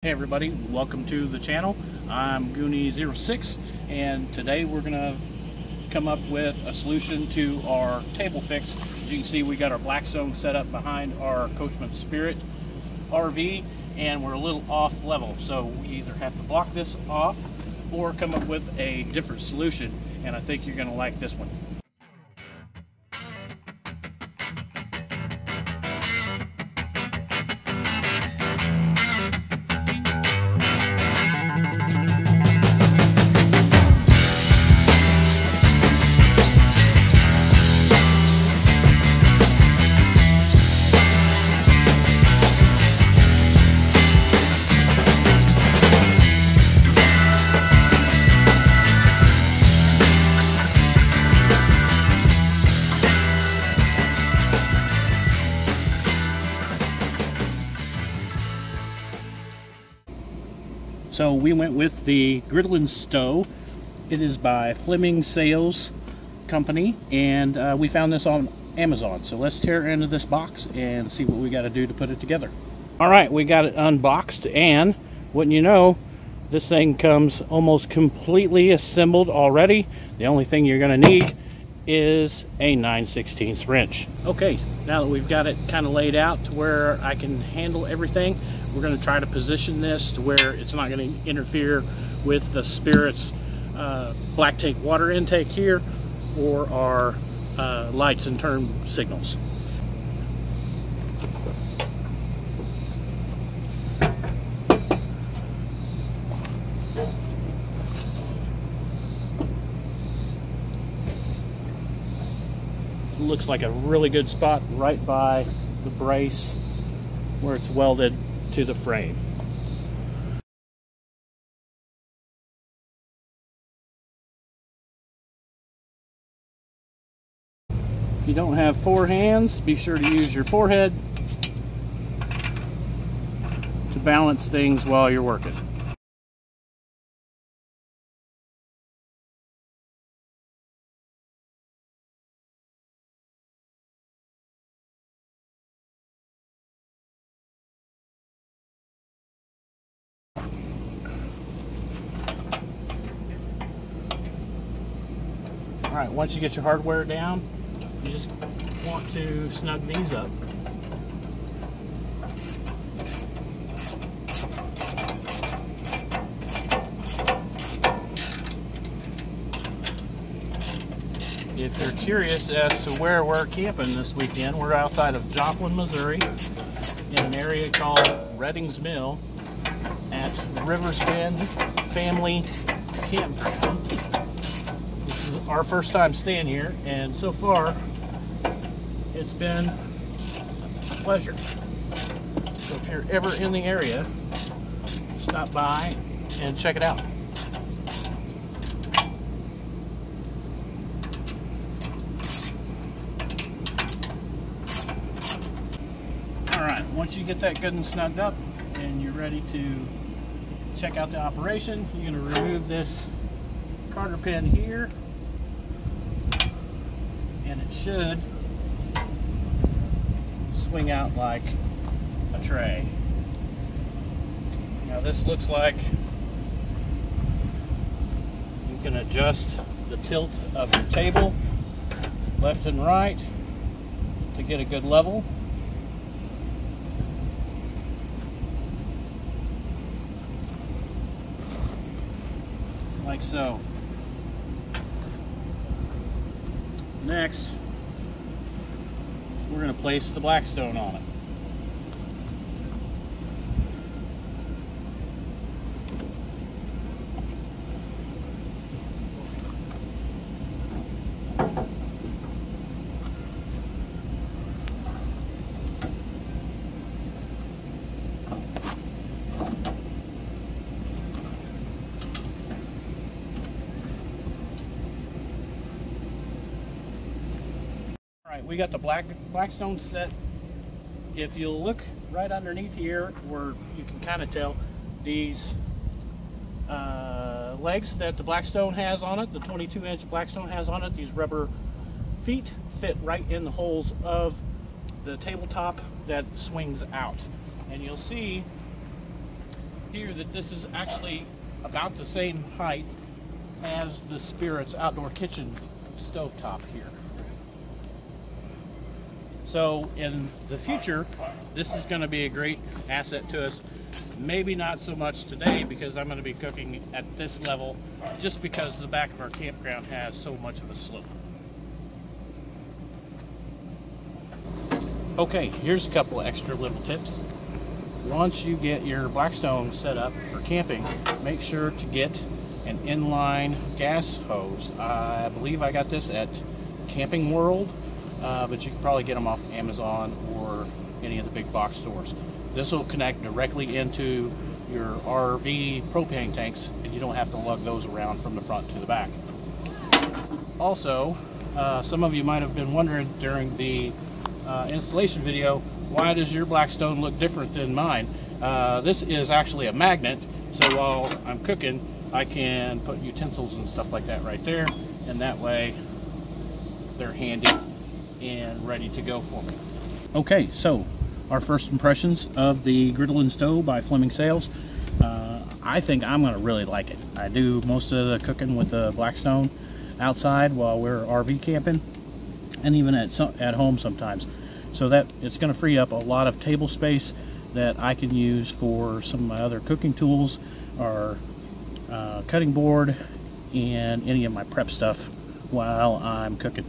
Hey everybody, welcome to the channel. I'm Goonie06 and today we're gonna come up with a solution to our table fix. As you can see, we got our Blackstone set up behind our Coachman Spirit RV and we're a little off level, so we either have to block this off or come up with a different solution, and I think you're gonna like this one. So we went with the Griddle N Stow. It is by Flemming Sales company, and we found this on Amazon. So let's tear into this box and see what we got to do to put it together. All right, we got it unboxed, and wouldn't you know, this thing comes almost completely assembled already. The only thing you're going to need is a 9/16 wrench. Okay, now that we've got it kind of laid out to where I can handle everything, we're going to try to position this to where it's not going to interfere with the Spirit's black tank water intake here or our lights and turn signals. Looks like a really good spot right by the brace where it's welded to the frame. If you don't have four hands, be sure to use your forehead to balance things while you're working. Alright, once you get your hardware down, you just want to snug these up. If you're curious as to where we're camping this weekend, we're outside of Joplin, Missouri, in an area called Reddings Mill at Rivers Bend Family Campground. This is our first time staying here, and so far it's been a pleasure. So if you're ever in the area, stop by and check it out. Alright, once you get that good and snugged up and you're ready to check out the operation, you're going to remove this carter pin here, and it should swing out like a tray. Now this looks like you can adjust the tilt of your table left and right to get a good level. Like so. Next, we're going to place the Blackstone on it. Alright, we got the Blackstone set. If you'll look right underneath here, where you can kind of tell these legs that the Blackstone has on it, the 22-inch Blackstone has on it, these rubber feet fit right in the holes of the tabletop that swings out. And you'll see here that this is actually about the same height as the Spirit's outdoor kitchen stovetop here. So in the future, this is going to be a great asset to us. Maybe not so much today because I'm going to be cooking at this level just because the back of our campground has so much of a slope. Okay, here's a couple of extra little tips. Once you get your Blackstone set up for camping, make sure to get an inline gas hose. I believe I got this at Camping World, but you can probably get them off Amazon or any of the big box stores. This will connect directly into your RV propane tanks, and you don't have to lug those around from the front to the back. Also, some of you might have been wondering during the installation video, why does your Blackstone look different than mine? This is actually a magnet, so while I'm cooking, I can put utensils and stuff like that right there, and that way they're handy and ready to go for me. Okay, so our first impressions of the Griddle N Stow by Flemming Sales. I think I'm going to really like it. I do most of the cooking with the Blackstone outside while we're RV camping, and even at home sometimes. So that it's going to free up a lot of table space that I can use for some of my other cooking tools, or cutting board, and any of my prep stuff while I'm cooking.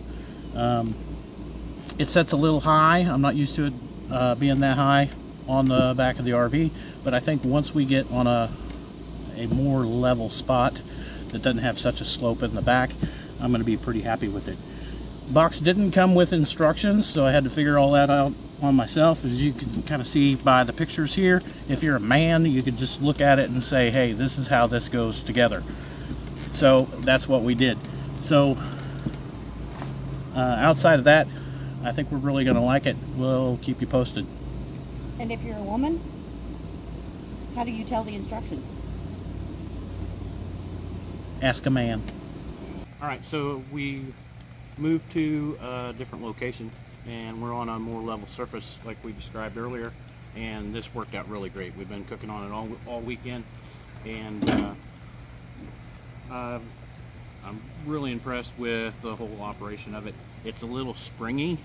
It sets a little high. I'm not used to it being that high on the back of the RV, but I think once we get on a more level spot that doesn't have such a slope in the back, I'm going to be pretty happy with it. Box didn't come with instructions, so I had to figure all that out on myself. As you can kind of see by the pictures here, if you're a man, you can just look at it and say, hey, this is how this goes together. So that's what we did. So outside of that, I think we're really going to like it. We'll keep you posted. And if you're a woman, how do you tell the instructions? Ask a man. All right, so we moved to a different location, and we're on a more level surface like we described earlier, and this worked out really great. We've been cooking on it all weekend, and I'm really impressed with the whole operation of it. It's a little springy,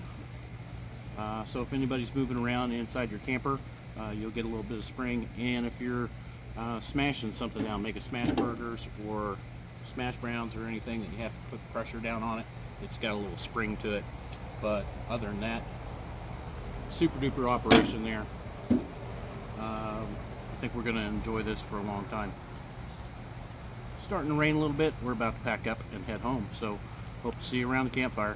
so if anybody's moving around inside your camper, you'll get a little bit of spring. And if you're smashing something down, making smash burgers or smash browns or anything that you have to put pressure down on it, it's got a little spring to it. But other than that, super duper operation there. I think we're going to enjoy this for a long time. Starting to rain a little bit. We're about to pack up and head home, so hope to see you around the campfire.